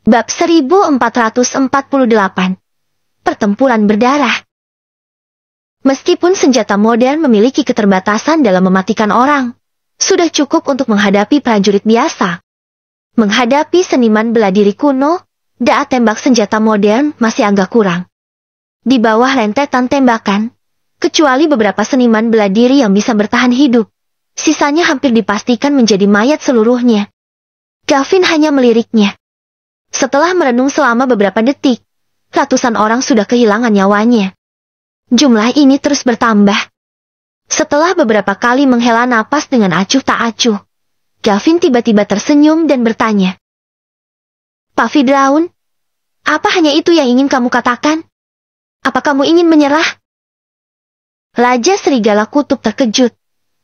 Bab 1448. Pertempuran berdarah. Meskipun senjata modern memiliki keterbatasan dalam mematikan orang, sudah cukup untuk menghadapi prajurit biasa. Menghadapi seniman bela diri kuno, daya tembak senjata modern masih agak kurang. Di bawah rentetan tembakan, kecuali beberapa seniman bela diri yang bisa bertahan hidup, sisanya hampir dipastikan menjadi mayat seluruhnya. Gavin hanya meliriknya. Setelah merenung selama beberapa detik, ratusan orang sudah kehilangan nyawanya. Jumlah ini terus bertambah. Setelah beberapa kali menghela napas dengan acuh tak acuh, Gavin tiba-tiba tersenyum dan bertanya, "Pak Fidraun, apa hanya itu yang ingin kamu katakan? Apa kamu ingin menyerah?" Raja Serigala Kutub terkejut,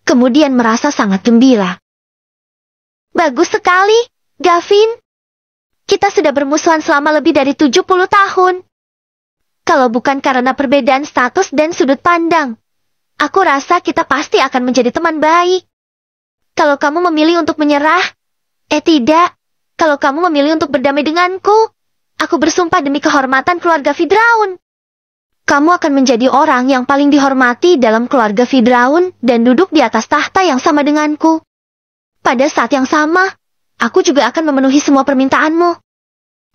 kemudian merasa sangat gembira. "Bagus sekali, Gavin. Kita sudah bermusuhan selama lebih dari 70 tahun. Kalau bukan karena perbedaan status dan sudut pandang, aku rasa kita pasti akan menjadi teman baik. Kalau kamu memilih untuk menyerah, tidak. Kalau kamu memilih untuk berdamai denganku, aku bersumpah demi kehormatan keluarga Fidraun. Kamu akan menjadi orang yang paling dihormati dalam keluarga Fidraun dan duduk di atas tahta yang sama denganku. Pada saat yang sama, aku juga akan memenuhi semua permintaanmu.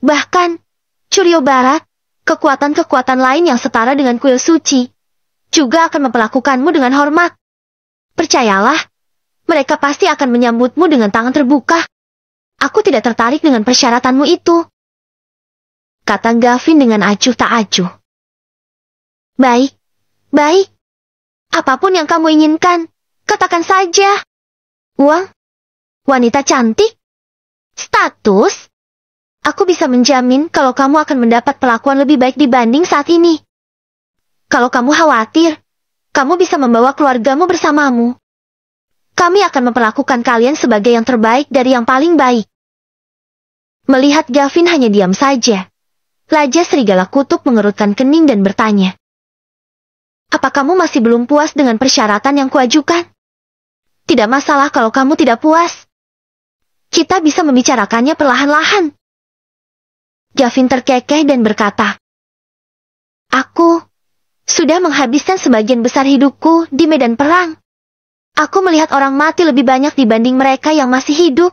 Bahkan, Curio Barat, kekuatan-kekuatan lain yang setara dengan kuil suci, juga akan memperlakukanmu dengan hormat. Percayalah, mereka pasti akan menyambutmu dengan tangan terbuka. Aku tidak tertarik dengan persyaratanmu itu," kata Gavin dengan acuh tak acuh. Baik. Apapun yang kamu inginkan, katakan saja. Uang? Wanita cantik? Status? Aku bisa menjamin kalau kamu akan mendapat perlakuan lebih baik dibanding saat ini. Kalau kamu khawatir, kamu bisa membawa keluargamu bersamamu. Kami akan memperlakukan kalian sebagai yang terbaik dari yang paling baik." Melihat Gavin hanya diam saja, Raja Serigala Kutub mengerutkan kening dan bertanya, "Apa kamu masih belum puas dengan persyaratan yang kuajukan? Tidak masalah kalau kamu tidak puas. Kita bisa membicarakannya perlahan-lahan." Gavin terkekeh dan berkata, "Aku sudah menghabiskan sebagian besar hidupku di medan perang. Aku melihat orang mati lebih banyak dibanding mereka yang masih hidup.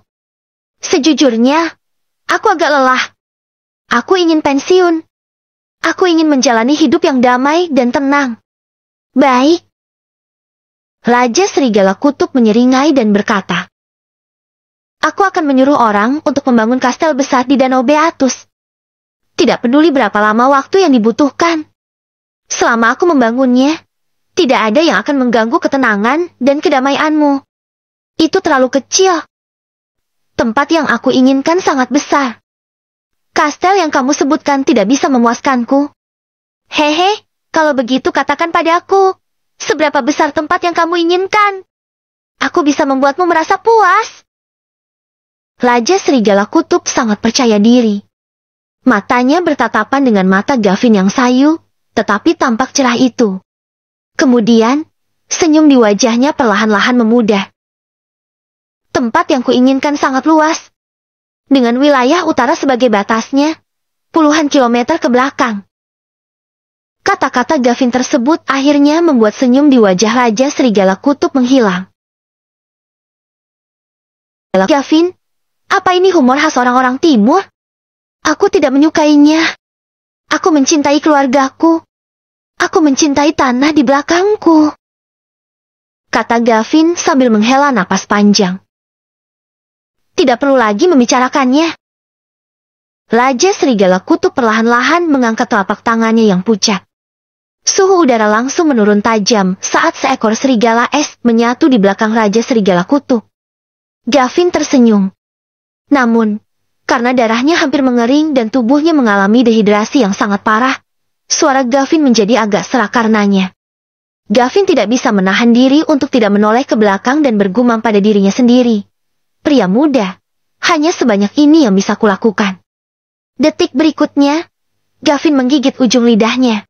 Sejujurnya, aku agak lelah. Aku ingin pensiun. Aku ingin menjalani hidup yang damai dan tenang." "Baik." Raja Serigala Kutub menyeringai dan berkata, "Aku akan menyuruh orang untuk membangun kastel besar di Danau Beatus. Tidak peduli berapa lama waktu yang dibutuhkan. Selama aku membangunnya, tidak ada yang akan mengganggu ketenangan dan kedamaianmu. Itu terlalu kecil. Tempat yang aku inginkan sangat besar. Kastel yang kamu sebutkan tidak bisa memuaskanku. Hehe, kalau begitu katakan padaku, seberapa besar tempat yang kamu inginkan? Aku bisa membuatmu merasa puas." Raja Serigala Kutub sangat percaya diri. Matanya bertatapan dengan mata Gavin yang sayu, tetapi tampak cerah itu. Kemudian, senyum di wajahnya perlahan-lahan memudar. "Tempat yang kuinginkan sangat luas, dengan wilayah utara sebagai batasnya, puluhan kilometer ke belakang." Kata-kata Gavin tersebut akhirnya membuat senyum di wajah Raja Serigala Kutub menghilang. "Gavin, apa ini humor khas orang-orang timur? Aku tidak menyukainya. Aku mencintai keluargaku. Aku mencintai tanah di belakangku," kata Gavin sambil menghela napas panjang. "Tidak perlu lagi membicarakannya." Raja Serigala Kutub perlahan-lahan mengangkat telapak tangannya yang pucat. Suhu udara langsung menurun tajam saat seekor serigala es menyatu di belakang Raja Serigala Kutub. Gavin tersenyum. Namun, karena darahnya hampir mengering dan tubuhnya mengalami dehidrasi yang sangat parah, suara Gavin menjadi agak serak karenanya. Gavin tidak bisa menahan diri untuk tidak menoleh ke belakang dan bergumam pada dirinya sendiri. "Pria muda, hanya sebanyak ini yang bisa kulakukan." Detik berikutnya, Gavin menggigit ujung lidahnya.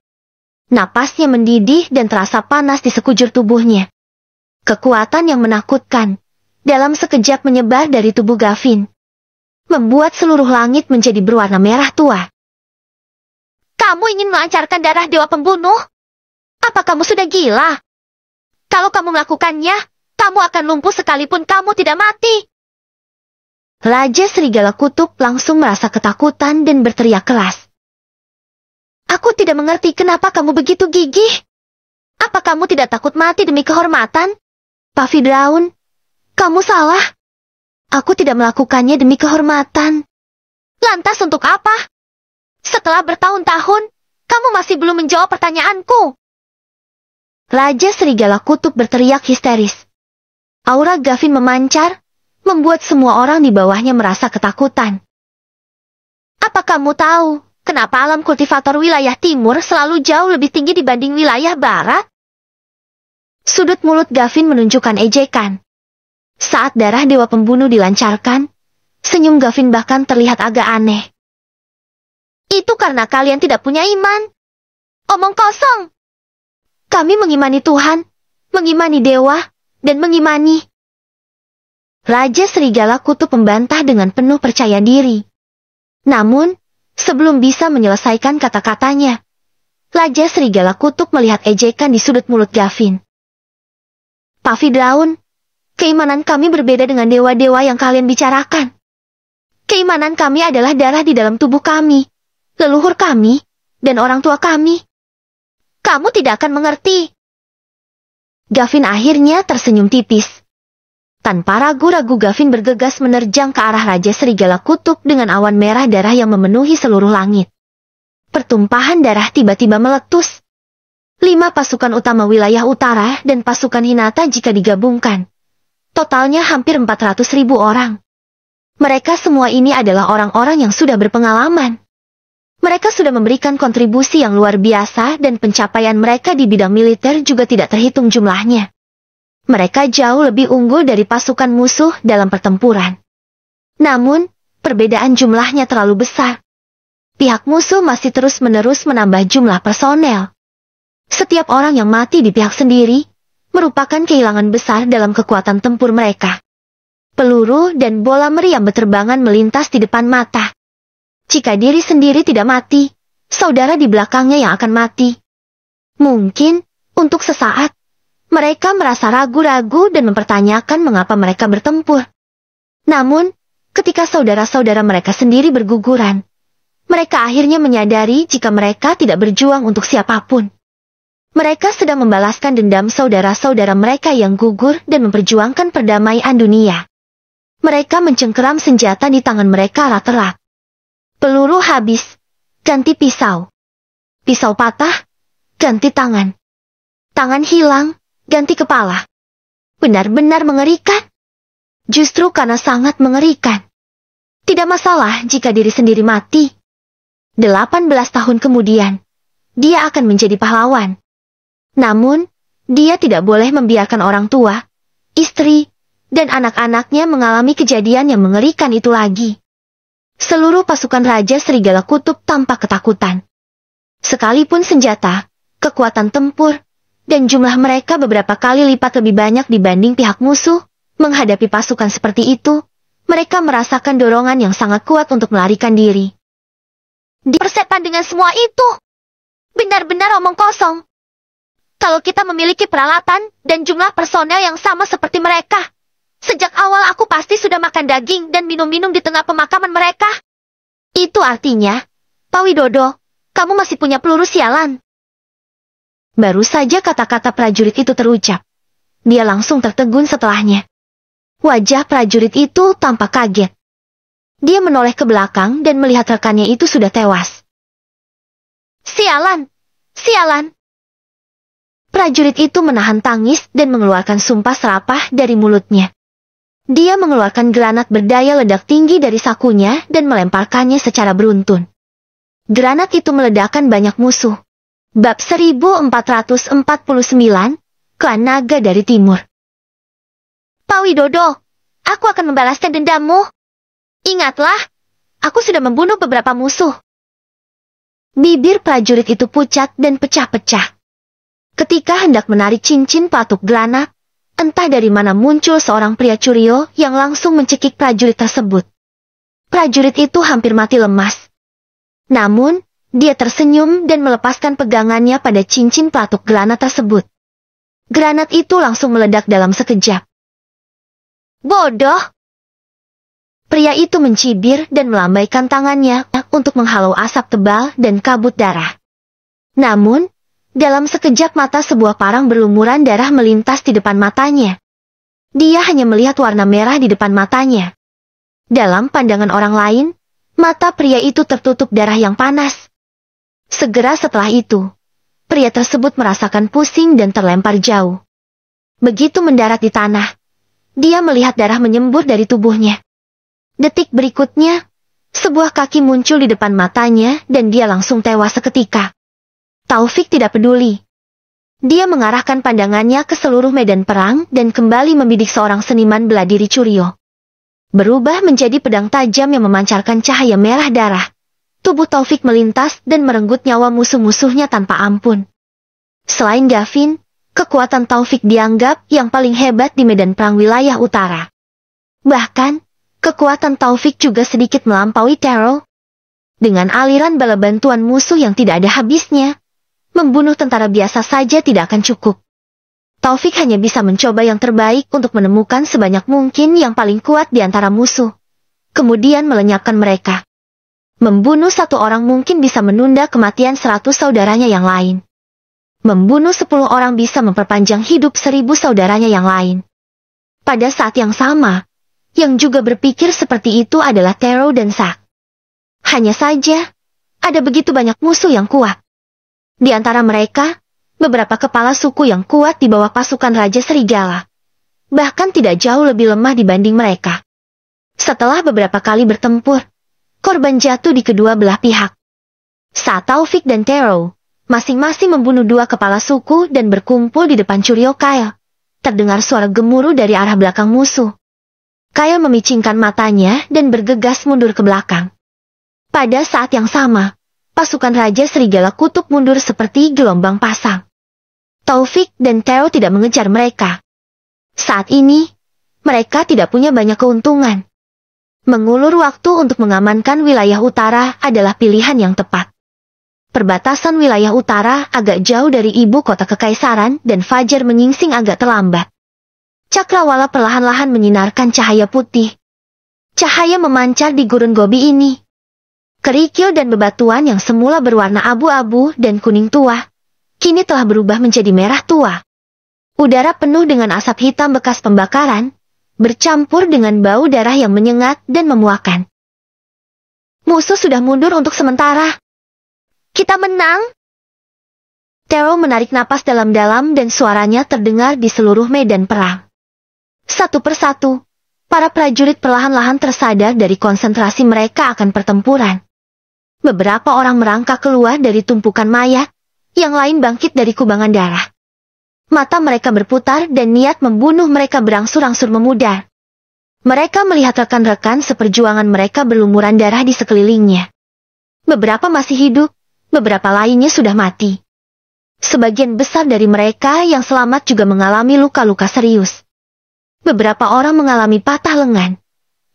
Napasnya mendidih dan terasa panas di sekujur tubuhnya. Kekuatan yang menakutkan dalam sekejap menyebar dari tubuh Gavin. membuat seluruh langit menjadi berwarna merah tua. Kamu ingin melancarkan darah dewa pembunuh? Apa kamu sudah gila? Kalau kamu melakukannya, kamu akan lumpuh sekalipun kamu tidak mati. Raja Serigala Kutub langsung merasa ketakutan dan berteriak keras. Aku tidak mengerti kenapa kamu begitu gigih. Apa kamu tidak takut mati demi kehormatan? Puffy Draun, kamu salah. Aku tidak melakukannya demi kehormatan. Lantas untuk apa? Setelah bertahun-tahun, kamu masih belum menjawab pertanyaanku. Raja Serigala Kutub berteriak histeris. Aura Gavin memancar, membuat semua orang di bawahnya merasa ketakutan. Apa kamu tahu kenapa alam kultivator wilayah timur selalu jauh lebih tinggi dibanding wilayah barat? Sudut mulut Gavin menunjukkan ejekan. Saat darah dewa pembunuh dilancarkan, senyum Gavin bahkan terlihat agak aneh. Itu karena kalian tidak punya iman. Omong kosong. Kami mengimani Tuhan, mengimani dewa, dan mengimani. Raja Serigala Kutub membantah dengan penuh percaya diri. Namun, sebelum bisa menyelesaikan kata-katanya, Raja Serigala Kutub melihat ejekan di sudut mulut Gavin. Puffy Draun, keimanan kami berbeda dengan dewa-dewa yang kalian bicarakan. Keimanan kami adalah darah di dalam tubuh kami, leluhur kami, dan orang tua kami. Kamu tidak akan mengerti. Gavin akhirnya tersenyum tipis. Tanpa ragu-ragu Gavin bergegas menerjang ke arah Raja Serigala Kutub dengan awan merah darah yang memenuhi seluruh langit. Pertumpahan darah tiba-tiba meletus. 5 pasukan utama wilayah utara dan pasukan Hinata jika digabungkan. Totalnya hampir 400.000 orang. Mereka semua ini adalah orang-orang yang sudah berpengalaman. Mereka sudah memberikan kontribusi yang luar biasa dan pencapaian mereka di bidang militer juga tidak terhitung jumlahnya. Mereka jauh lebih unggul dari pasukan musuh dalam pertempuran. Namun, perbedaan jumlahnya terlalu besar. Pihak musuh masih terus-menerus menambah jumlah personel. Setiap orang yang mati di pihak sendiri merupakan kehilangan besar dalam kekuatan tempur mereka. Peluru dan bola meriam berterbangan melintas di depan mata. Jika diri sendiri tidak mati, saudara di belakangnya yang akan mati. Mungkin, untuk sesaat, mereka merasa ragu-ragu dan mempertanyakan mengapa mereka bertempur. Namun, ketika saudara-saudara mereka sendiri berguguran, mereka akhirnya menyadari jika mereka tidak berjuang untuk siapapun. Mereka sedang membalaskan dendam saudara-saudara mereka yang gugur dan memperjuangkan perdamaian dunia. Mereka mencengkeram senjata di tangan mereka erat-erat. Peluru habis, ganti pisau. Pisau patah, ganti tangan. Tangan hilang, ganti kepala. Benar-benar mengerikan. Justru karena sangat mengerikan. Tidak masalah jika diri sendiri mati. 18 tahun kemudian, dia akan menjadi pahlawan. Namun, dia tidak boleh membiarkan orang tua, istri, dan anak-anaknya mengalami kejadian yang mengerikan itu lagi. Seluruh pasukan Raja Serigala Kutub tampak ketakutan. Sekalipun senjata, kekuatan tempur, dan jumlah mereka beberapa kali lipat lebih banyak dibanding pihak musuh, menghadapi pasukan seperti itu, mereka merasakan dorongan yang sangat kuat untuk melarikan diri. Dipersetan dengan semua itu. Benar-benar omong kosong. Kalau kita memiliki peralatan dan jumlah personel yang sama seperti mereka, sejak awal aku pasti sudah makan daging dan minum-minum di tengah pemakaman mereka. Itu artinya, Pak Widodo, kamu masih punya peluru sialan. Baru saja kata-kata prajurit itu terucap. Dia langsung tertegun setelahnya. Wajah prajurit itu tampak kaget. Dia menoleh ke belakang dan melihat rekannya itu sudah tewas. Sialan! Sialan! Prajurit itu menahan tangis dan mengeluarkan sumpah serapah dari mulutnya. Dia mengeluarkan granat berdaya ledak tinggi dari sakunya dan melemparkannya secara beruntun. Granat itu meledakkan banyak musuh. Bab 1449, Klan Naga dari Timur. Pak Widodo, aku akan membalaskan dendammu. Ingatlah, aku sudah membunuh beberapa musuh. Bibir prajurit itu pucat dan pecah-pecah. Ketika hendak menarik cincin patuk granat, entah dari mana muncul seorang pria curio yang langsung mencekik prajurit tersebut. prajurit itu hampir mati lemas. Namun, dia tersenyum dan melepaskan pegangannya pada cincin pelatuk granat tersebut. Granat itu langsung meledak dalam sekejap. Bodoh! Pria itu mencibir dan melambaikan tangannya untuk menghalau asap tebal dan kabut darah. Namun, dalam sekejap mata sebuah parang berlumuran darah melintas di depan matanya. Dia hanya melihat warna merah di depan matanya. Dalam pandangan orang lain, mata pria itu tertutup darah yang panas. Segera setelah itu, pria tersebut merasakan pusing dan terlempar jauh. Begitu mendarat di tanah, dia melihat darah menyembur dari tubuhnya. Detik berikutnya, sebuah kaki muncul di depan matanya dan dia langsung tewas seketika. Taufik tidak peduli. Dia mengarahkan pandangannya ke seluruh medan perang dan kembali membidik seorang seniman bela diri Curyo. Berubah menjadi pedang tajam yang memancarkan cahaya merah darah. Tubuh Taufik melintas dan merenggut nyawa musuh-musuhnya tanpa ampun. Selain Gavin, kekuatan Taufik dianggap yang paling hebat di medan perang wilayah utara. Bahkan, kekuatan Taufik juga sedikit melampaui Taro. Dengan aliran bala bantuan musuh yang tidak ada habisnya, membunuh tentara biasa saja tidak akan cukup. Taufik hanya bisa mencoba yang terbaik untuk menemukan sebanyak mungkin yang paling kuat di antara musuh. Kemudian melenyapkan mereka. Membunuh satu orang mungkin bisa menunda kematian 100 saudaranya yang lain. Membunuh 10 orang bisa memperpanjang hidup 1000 saudaranya yang lain. Pada saat yang sama, yang juga berpikir seperti itu adalah Taro dan Sak. Hanya saja, ada begitu banyak musuh yang kuat. Di antara mereka, beberapa kepala suku yang kuat di bawah pasukan Raja Serigala. Bahkan tidak jauh lebih lemah dibanding mereka. Setelah beberapa kali bertempur, korban jatuh di kedua belah pihak. Saat Taufik dan Taro masing-masing membunuh 2 kepala suku dan berkumpul di depan Curyo Kyle, terdengar suara gemuruh dari arah belakang musuh. Kyle memicingkan matanya dan bergegas mundur ke belakang. Pada saat yang sama, pasukan Raja Serigala Kutub mundur seperti gelombang pasang. Taufik dan Taro tidak mengejar mereka. Saat ini, mereka tidak punya banyak keuntungan. Mengulur waktu untuk mengamankan wilayah utara adalah pilihan yang tepat. Perbatasan wilayah utara agak jauh dari ibu kota kekaisaran dan fajar menyingsing agak terlambat. Cakrawala perlahan-lahan menyinarkan cahaya putih. Cahaya memancar di gurun Gobi ini. Kerikil dan bebatuan yang semula berwarna abu-abu dan kuning tua, kini telah berubah menjadi merah tua. Udara penuh dengan asap hitam bekas pembakaran, bercampur dengan bau darah yang menyengat dan memuakan. Musuh sudah mundur untuk sementara. Kita menang! Taro menarik napas dalam-dalam dan suaranya terdengar di seluruh medan perang. Satu persatu, para prajurit perlahan-lahan tersadar dari konsentrasi mereka akan pertempuran. Beberapa orang merangkak keluar dari tumpukan mayat, yang lain bangkit dari kubangan darah. Mata mereka berputar dan niat membunuh mereka berangsur-angsur memudar. Mereka melihat rekan-rekan seperjuangan mereka berlumuran darah di sekelilingnya. Beberapa masih hidup, beberapa lainnya sudah mati. Sebagian besar dari mereka yang selamat juga mengalami luka-luka serius. Beberapa orang mengalami patah lengan,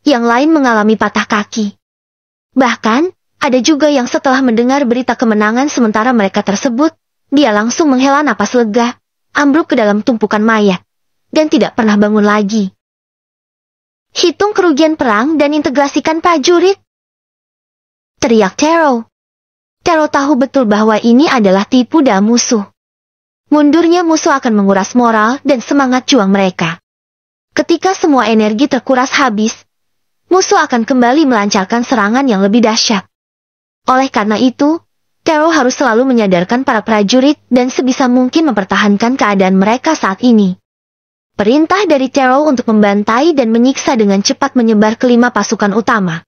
yang lain mengalami patah kaki. Bahkan, ada juga yang setelah mendengar berita kemenangan sementara mereka tersebut, dia langsung menghela napas lega, ambruk ke dalam tumpukan mayat, dan tidak pernah bangun lagi. Hitung kerugian perang dan integrasikan prajurit, teriak Taro. Taro tahu betul bahwa ini adalah tipu daya musuh. Mundurnya musuh akan menguras moral dan semangat juang mereka. Ketika semua energi terkuras habis, musuh akan kembali melancarkan serangan yang lebih dahsyat. Oleh karena itu, Taro harus selalu menyadarkan para prajurit dan sebisa mungkin mempertahankan keadaan mereka saat ini. Perintah dari Taro untuk membantai dan menyiksa dengan cepat menyebar ke 5 pasukan utama.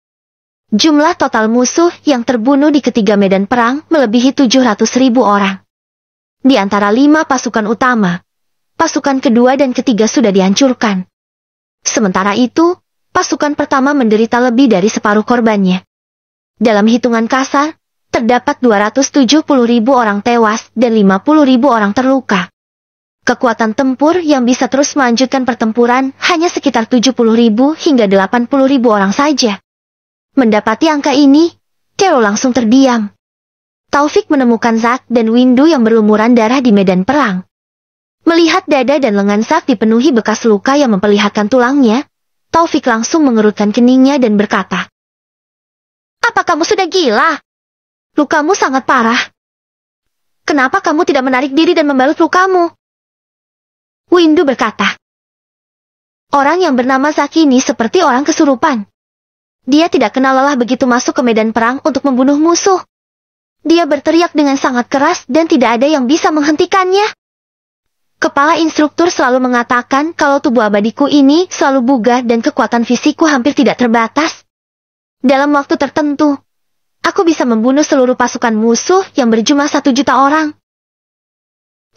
Jumlah total musuh yang terbunuh di ketiga medan perang melebihi 700.000 orang. Di antara 5 pasukan utama, pasukan kedua dan ketiga sudah dihancurkan. Sementara itu, pasukan pertama menderita lebih dari separuh korbannya. Dalam hitungan kasar, terdapat 270.000 orang tewas dan 50.000 orang terluka. Kekuatan tempur yang bisa terus melanjutkan pertempuran hanya sekitar 70.000 hingga 80.000 orang saja. Mendapati angka ini, Tero langsung terdiam. Taufik menemukan Zack dan Windu yang berlumuran darah di medan perang. Melihat dada dan lengan Zack dipenuhi bekas luka yang memperlihatkan tulangnya, Taufik langsung mengerutkan keningnya dan berkata, "Apa kamu sudah gila? Lukamu sangat parah. Kenapa kamu tidak menarik diri dan membalut lukamu?" Windu berkata, "Orang yang bernama Zack ini seperti orang kesurupan. Dia tidak kenal lelah begitu masuk ke medan perang untuk membunuh musuh. Dia berteriak dengan sangat keras dan tidak ada yang bisa menghentikannya. Kepala instruktur selalu mengatakan kalau tubuh abadiku ini selalu bugar dan kekuatan fisikku hampir tidak terbatas. Dalam waktu tertentu, aku bisa membunuh seluruh pasukan musuh yang berjumlah 1 juta orang."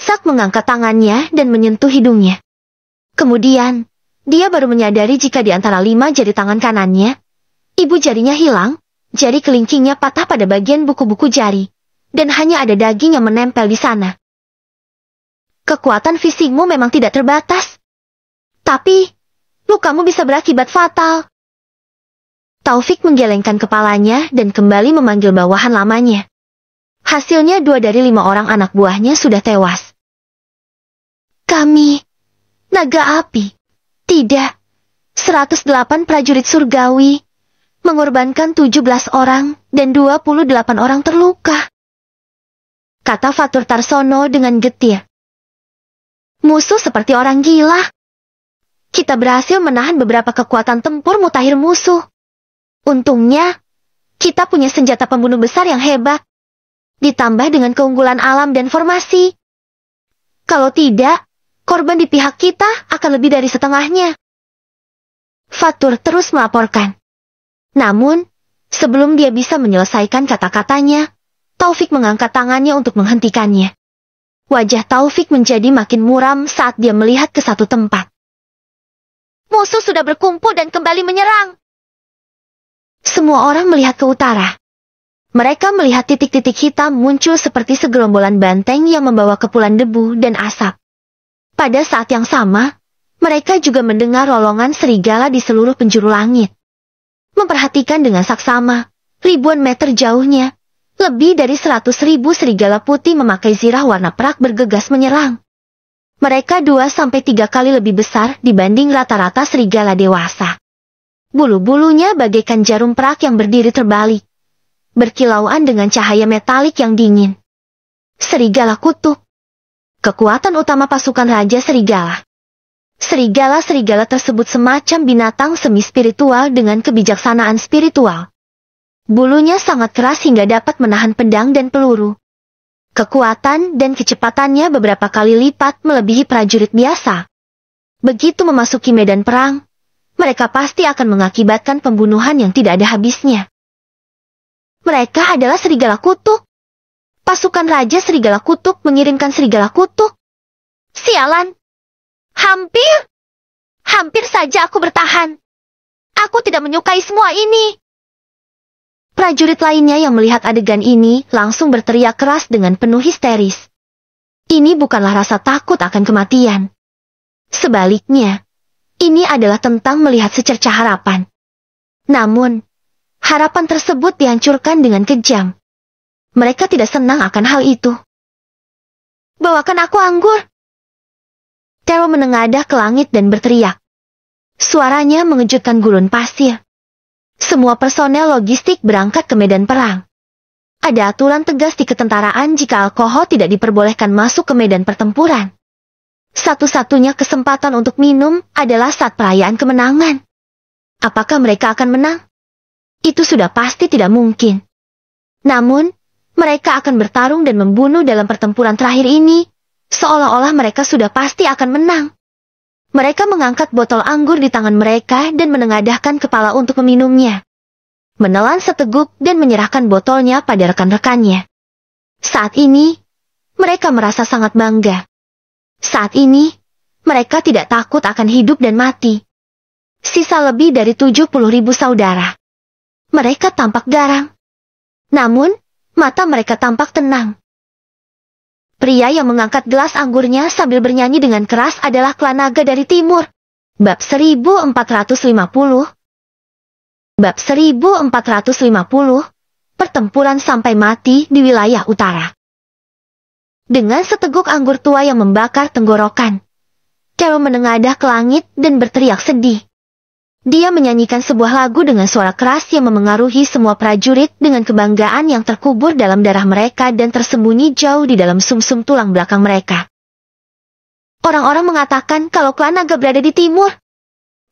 Zack mengangkat tangannya dan menyentuh hidungnya. Kemudian, dia baru menyadari jika di antara 5 jari tangan kanannya, ibu jarinya hilang. Jari kelingkingnya patah pada bagian buku-buku jari, dan hanya ada daging yang menempel di sana. "Kekuatan fisikmu memang tidak terbatas. Tapi, lukamu bisa berakibat fatal." Taufik menggelengkan kepalanya dan kembali memanggil bawahan lamanya. Hasilnya 2 dari 5 orang anak buahnya sudah tewas. "Kami, naga api, tidak, 108 prajurit surgawi, mengorbankan 17 orang dan 28 orang terluka," kata Fatur Tarsono dengan getir. "Musuh seperti orang gila. Kita berhasil menahan beberapa kekuatan tempur mutakhir musuh. Untungnya, kita punya senjata pembunuh besar yang hebat, ditambah dengan keunggulan alam dan formasi. Kalau tidak, korban di pihak kita akan lebih dari setengahnya." Fatur terus melaporkan. Namun, sebelum dia bisa menyelesaikan kata-katanya, Taufik mengangkat tangannya untuk menghentikannya. Wajah Taufik menjadi makin muram saat dia melihat ke satu tempat. "Musuh sudah berkumpul dan kembali menyerang." Semua orang melihat ke utara. Mereka melihat titik-titik hitam muncul seperti segerombolan banteng yang membawa kepulan debu dan asap. Pada saat yang sama, mereka juga mendengar rolongan serigala di seluruh penjuru langit. Memperhatikan dengan saksama, ribuan meter jauhnya, lebih dari 100.000 serigala putih memakai zirah warna perak bergegas menyerang. Mereka 2-3 kali lebih besar dibanding rata-rata serigala dewasa. Bulu-bulunya bagaikan jarum perak yang berdiri terbalik, berkilauan dengan cahaya metalik yang dingin. Serigala kutub. Kekuatan utama pasukan Raja Serigala. Serigala-serigala tersebut semacam binatang semi-spiritual dengan kebijaksanaan spiritual. Bulunya sangat keras hingga dapat menahan pedang dan peluru. Kekuatan dan kecepatannya beberapa kali lipat melebihi prajurit biasa. Begitu memasuki medan perang, mereka pasti akan mengakibatkan pembunuhan yang tidak ada habisnya. Mereka adalah serigala kutub. Pasukan Raja Serigala Kutub mengirimkan serigala kutub. Sialan! Hampir saja aku bertahan. Aku tidak menyukai semua ini. Prajurit lainnya yang melihat adegan ini langsung berteriak keras dengan penuh histeris. Ini bukanlah rasa takut akan kematian. Sebaliknya, ini adalah tentang melihat secercah harapan. Namun, harapan tersebut dihancurkan dengan kejam. Mereka tidak senang akan hal itu. "Bawakan aku anggur!" Tero menengadah ke langit dan berteriak. Suaranya mengejutkan gurun pasir. Semua personel logistik berangkat ke medan perang. Ada aturan tegas di ketentaraan jika alkohol tidak diperbolehkan masuk ke medan pertempuran. Satu-satunya kesempatan untuk minum adalah saat perayaan kemenangan. Apakah mereka akan menang? Itu sudah pasti tidak mungkin. Namun, mereka akan bertarung dan membunuh dalam pertempuran terakhir ini, seolah-olah mereka sudah pasti akan menang. Mereka mengangkat botol anggur di tangan mereka dan menengadahkan kepala untuk meminumnya. Menelan seteguk dan menyerahkan botolnya pada rekan-rekannya. Saat ini, mereka merasa sangat bangga. Saat ini, mereka tidak takut akan hidup dan mati. Sisa lebih dari 70.000 saudara. Mereka tampak garang. Namun, mata mereka tampak tenang. Pria yang mengangkat gelas anggurnya sambil bernyanyi dengan keras adalah klan naga dari timur. Bab 1450. Bab 1450, Pertempuran sampai mati di wilayah utara. Dengan seteguk anggur tua yang membakar tenggorokan, Carol menengadah ke langit dan berteriak sedih. Dia menyanyikan sebuah lagu dengan suara keras yang memengaruhi semua prajurit dengan kebanggaan yang terkubur dalam darah mereka dan tersembunyi jauh di dalam sumsum tulang belakang mereka. Orang-orang mengatakan kalau klan naga berada di timur.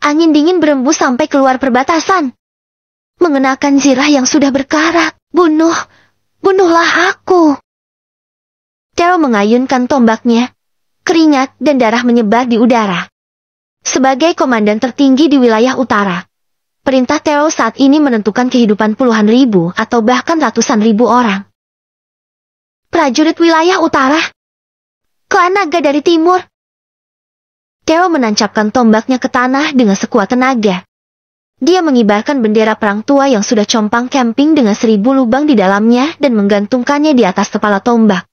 Angin dingin berembus sampai keluar perbatasan. Mengenakan zirah yang sudah berkarat. Bunuhlah aku. Carol mengayunkan tombaknya. Keringat dan darah menyebar di udara. Sebagai komandan tertinggi di wilayah utara, perintah Tero saat ini menentukan kehidupan puluhan ribu atau bahkan ratusan ribu orang. Prajurit wilayah utara, klan naga dari timur. Tero menancapkan tombaknya ke tanah dengan sekuat tenaga. Dia mengibarkan bendera perang tua yang sudah compang camping dengan 1000 lubang di dalamnya dan menggantungkannya di atas kepala tombak.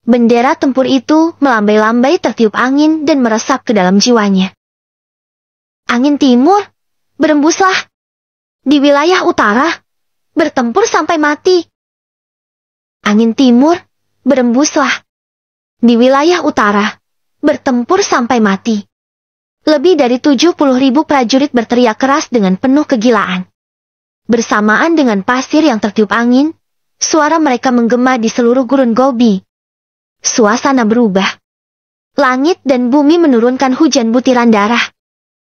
Bendera tempur itu melambai-lambai tertiup angin dan meresap ke dalam jiwanya. Angin timur, berembuslah. Di wilayah utara, bertempur sampai mati. Angin timur, berembuslah. Di wilayah utara, bertempur sampai mati. Lebih dari 70.000 prajurit berteriak keras dengan penuh kegilaan. Bersamaan dengan pasir yang tertiup angin, suara mereka menggema di seluruh gurun Gobi. Suasana berubah. Langit dan bumi menurunkan hujan butiran darah.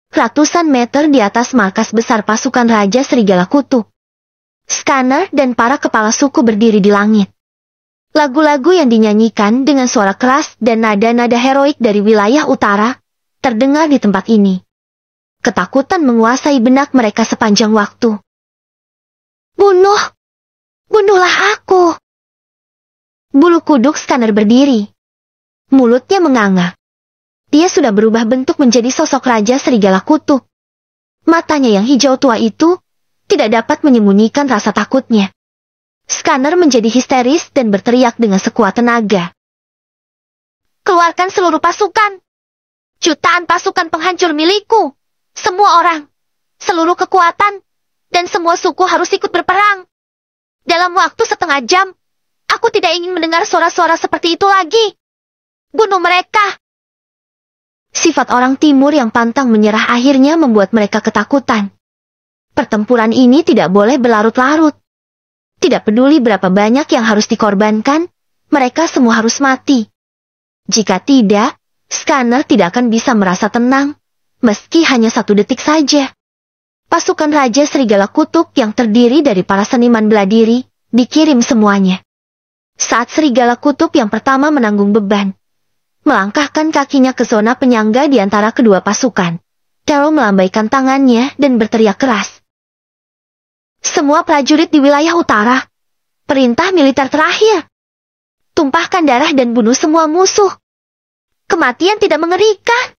Ratusan meter di atas markas besar pasukan Raja Serigala Kutub. Scanner dan para kepala suku berdiri di langit. Lagu-lagu yang dinyanyikan dengan suara keras dan nada-nada heroik dari wilayah utara terdengar di tempat ini. Ketakutan menguasai benak mereka sepanjang waktu. Bunuhlah aku. Bulu kuduk Scanner berdiri. Mulutnya menganga. Dia sudah berubah bentuk menjadi sosok Raja Serigala Kutub. Matanya yang hijau tua itu tidak dapat menyembunyikan rasa takutnya. Scanner menjadi histeris dan berteriak dengan sekuat tenaga. Keluarkan seluruh pasukan. Jutaan pasukan penghancur milikku. Semua orang, seluruh kekuatan, dan semua suku harus ikut berperang. Dalam waktu setengah jam, aku tidak ingin mendengar suara-suara seperti itu lagi. Bunuh mereka. Sifat orang timur yang pantang menyerah akhirnya membuat mereka ketakutan. Pertempuran ini tidak boleh berlarut-larut. Tidak peduli berapa banyak yang harus dikorbankan, mereka semua harus mati. Jika tidak, Scanner tidak akan bisa merasa tenang, meski hanya 1 detik saja. Pasukan Raja Serigala Kutub yang terdiri dari para seniman bela diri, dikirim semuanya. Saat Serigala Kutub yang pertama menanggung beban, melangkahkan kakinya ke zona penyangga di antara kedua pasukan, Tero melambaikan tangannya dan berteriak keras. Semua prajurit di wilayah utara, perintah militer terakhir. Tumpahkan darah dan bunuh semua musuh. Kematian tidak mengerikan.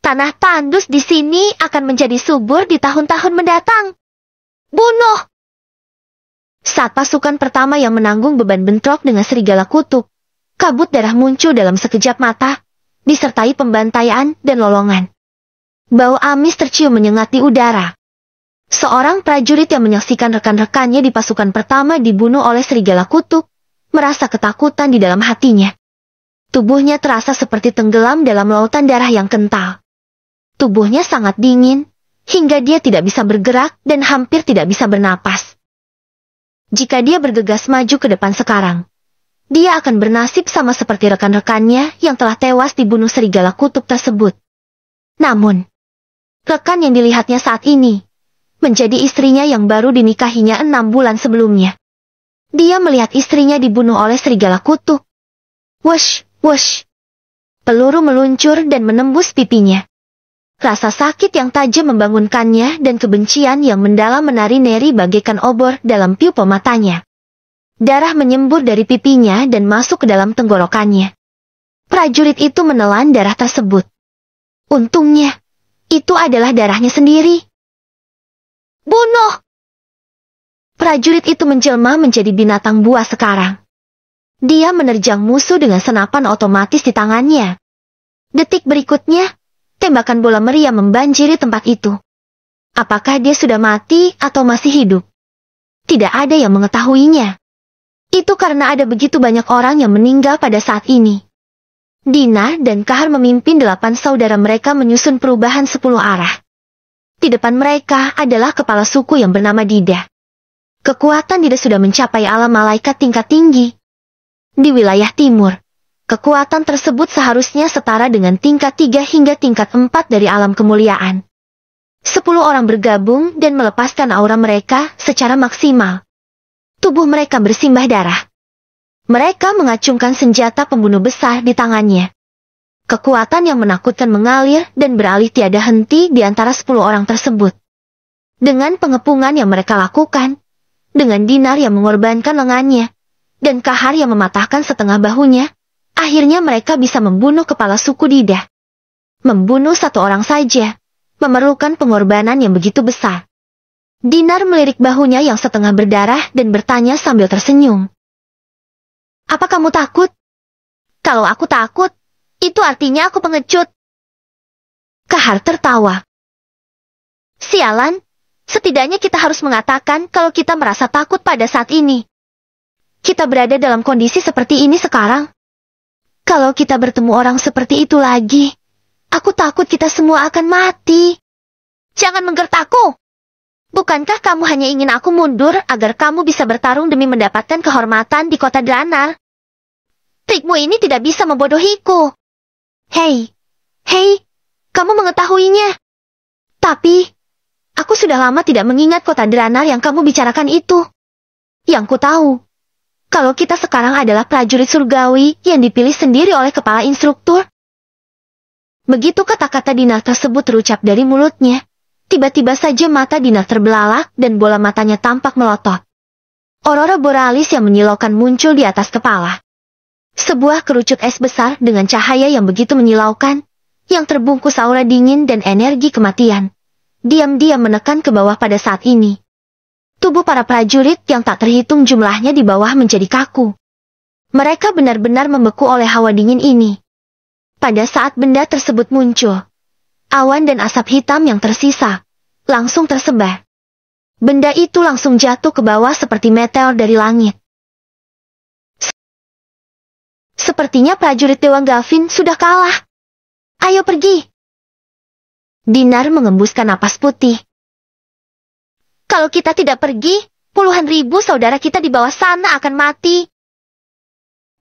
Tanah tandus di sini akan menjadi subur di tahun-tahun mendatang. Bunuh! Saat pasukan pertama yang menanggung beban bentrok dengan Serigala Kutub, kabut darah muncul dalam sekejap mata, disertai pembantaian dan lolongan. Bau amis tercium menyengat di udara. Seorang prajurit yang menyaksikan rekan-rekannya di pasukan pertama dibunuh oleh Serigala Kutub, merasa ketakutan di dalam hatinya. Tubuhnya terasa seperti tenggelam dalam lautan darah yang kental. Tubuhnya sangat dingin, hingga dia tidak bisa bergerak dan hampir tidak bisa bernapas. Jika dia bergegas maju ke depan sekarang, dia akan bernasib sama seperti rekan-rekannya yang telah tewas dibunuh Serigala Kutub tersebut. Namun, rekan yang dilihatnya saat ini menjadi istrinya yang baru dinikahinya 6 bulan sebelumnya. Dia melihat istrinya dibunuh oleh Serigala Kutub. Wush, wush. Peluru meluncur dan menembus pipinya. Rasa sakit yang tajam membangunkannya dan kebencian yang mendalam menari-nari bagaikan obor dalam pupil matanya. Darah menyembur dari pipinya dan masuk ke dalam tenggorokannya. Prajurit itu menelan darah tersebut. Untungnya, itu adalah darahnya sendiri. Bunuh! Prajurit itu menjelma menjadi binatang buas sekarang. Dia menerjang musuh dengan senapan otomatis di tangannya. Detik berikutnya, tembakan bola meriam membanjiri tempat itu. Apakah dia sudah mati atau masih hidup? Tidak ada yang mengetahuinya. Itu karena ada begitu banyak orang yang meninggal pada saat ini. Dinar dan Kahar memimpin 8 saudara mereka menyusun perubahan 10 arah. Di depan mereka adalah kepala suku yang bernama Dida. Kekuatan Dida sudah mencapai alam malaikat tingkat tinggi. Di wilayah timur, kekuatan tersebut seharusnya setara dengan tingkat 3 hingga tingkat 4 dari alam kemuliaan. 10 orang bergabung dan melepaskan aura mereka secara maksimal. Tubuh mereka bersimbah darah. Mereka mengacungkan senjata pembunuh besar di tangannya. Kekuatan yang menakutkan mengalir dan beralih tiada henti di antara 10 orang tersebut. Dengan pengepungan yang mereka lakukan, dengan Dinar yang mengorbankan lengannya, dan Kahar yang mematahkan setengah bahunya, akhirnya mereka bisa membunuh kepala suku Dida. Membunuh 1 orang saja memerlukan pengorbanan yang begitu besar. Dinar melirik bahunya yang setengah berdarah dan bertanya sambil tersenyum. "Apa kamu takut?" "Kalau aku takut, itu artinya aku pengecut." Kahar tertawa. "Sialan, setidaknya kita harus mengatakan kalau kita merasa takut pada saat ini. Kita berada dalam kondisi seperti ini sekarang. Kalau kita bertemu orang seperti itu lagi, aku takut kita semua akan mati." "Jangan menggertakku. Bukankah kamu hanya ingin aku mundur agar kamu bisa bertarung demi mendapatkan kehormatan di kota Dranar? Trikmu ini tidak bisa membodohiku." Hei, kamu mengetahuinya. Tapi, aku sudah lama tidak mengingat kota Dranar yang kamu bicarakan itu. Yang ku tahu, kalau kita sekarang adalah prajurit surgawi yang dipilih sendiri oleh kepala instruktur. Begitu kata-kata Dinar tersebut terucap dari mulutnya, tiba-tiba saja mata Dinar terbelalak dan bola matanya tampak melotot. Aurora borealis yang menyilaukan muncul di atas kepala. Sebuah kerucut es besar dengan cahaya yang begitu menyilaukan, yang terbungkus aura dingin dan energi kematian, diam-diam menekan ke bawah pada saat ini. Tubuh para prajurit yang tak terhitung jumlahnya di bawah menjadi kaku. Mereka benar-benar membeku oleh hawa dingin ini. Pada saat benda tersebut muncul, awan dan asap hitam yang tersisa langsung tersebar. Benda itu langsung jatuh ke bawah seperti meteor dari langit. Sepertinya prajurit Dewa Gavin sudah kalah. Ayo pergi. Dinar mengembuskan napas putih. Kalau kita tidak pergi, puluhan ribu saudara kita di bawah sana akan mati.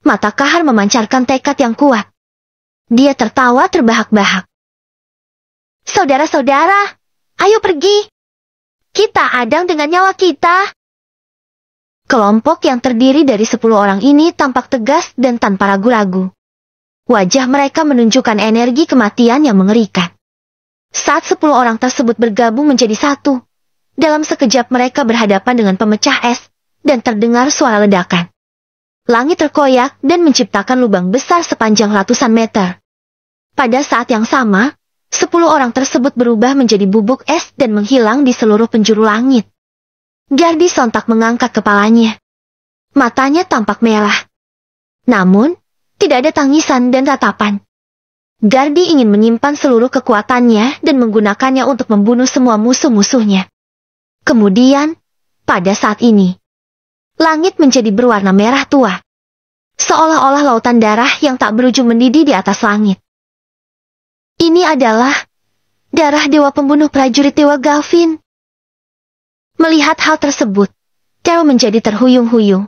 Mata Kahar memancarkan tekad yang kuat. Dia tertawa terbahak-bahak. "Saudara-saudara, ayo pergi. Kita adang dengan nyawa kita." Kelompok yang terdiri dari 10 orang ini tampak tegas dan tanpa ragu-ragu. Wajah mereka menunjukkan energi kematian yang mengerikan. Saat 10 orang tersebut bergabung menjadi satu, dalam sekejap mereka berhadapan dengan pemecah es, dan terdengar suara ledakan. Langit terkoyak dan menciptakan lubang besar sepanjang ratusan meter. Pada saat yang sama, 10 orang tersebut berubah menjadi bubuk es dan menghilang di seluruh penjuru langit. Gardi sontak mengangkat kepalanya. Matanya tampak merah. Namun, tidak ada tangisan dan ratapan. Gardi ingin menyimpan seluruh kekuatannya dan menggunakannya untuk membunuh semua musuh-musuhnya. Kemudian, pada saat ini, langit menjadi berwarna merah tua. Seolah-olah lautan darah yang tak berujung mendidih di atas langit. Ini adalah darah dewa pembunuh prajurit Dewa Gavin. Melihat hal tersebut, Theo menjadi terhuyung-huyung.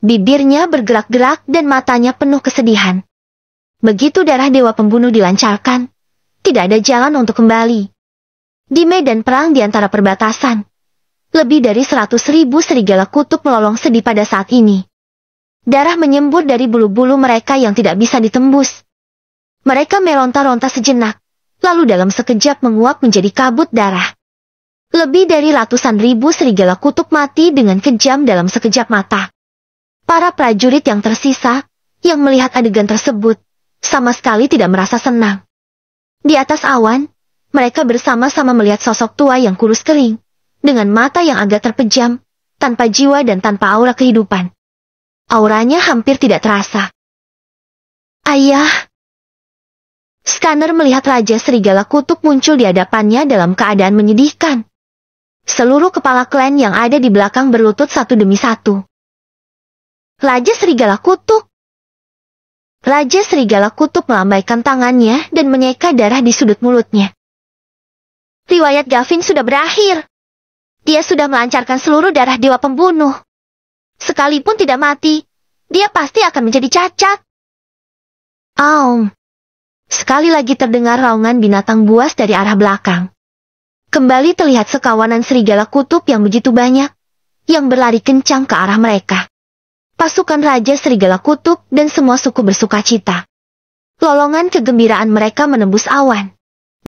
Bibirnya bergerak-gerak dan matanya penuh kesedihan. Begitu darah dewa pembunuh dilancarkan, tidak ada jalan untuk kembali. Di medan perang di antara perbatasan, lebih dari 100.000 serigala kutub melolong sedih pada saat ini. Darah menyembur dari bulu-bulu mereka yang tidak bisa ditembus. Mereka meronta-ronta sejenak, lalu dalam sekejap menguap menjadi kabut darah. Lebih dari ratusan ribu serigala kutub mati dengan kejam dalam sekejap mata. Para prajurit yang tersisa, yang melihat adegan tersebut, sama sekali tidak merasa senang. Di atas awan, mereka bersama-sama melihat sosok tua yang kurus kering, dengan mata yang agak terpejam, tanpa jiwa dan tanpa aura kehidupan. Auranya hampir tidak terasa. "Ayah!" Scanner melihat Raja Serigala Kutub muncul di hadapannya dalam keadaan menyedihkan. Seluruh kepala klan yang ada di belakang berlutut satu demi satu. Raja Serigala Kutub. Raja Serigala Kutub melambaikan tangannya dan menyeka darah di sudut mulutnya. Riwayat Gavin sudah berakhir. Dia sudah melancarkan seluruh darah dewa pembunuh. Sekalipun tidak mati, dia pasti akan menjadi cacat. Aum. Sekali lagi terdengar raungan binatang buas dari arah belakang. Kembali terlihat sekawanan serigala kutub yang begitu banyak, yang berlari kencang ke arah mereka. Pasukan Raja Serigala Kutub dan semua suku bersuka cita. Lolongan kegembiraan mereka menembus awan.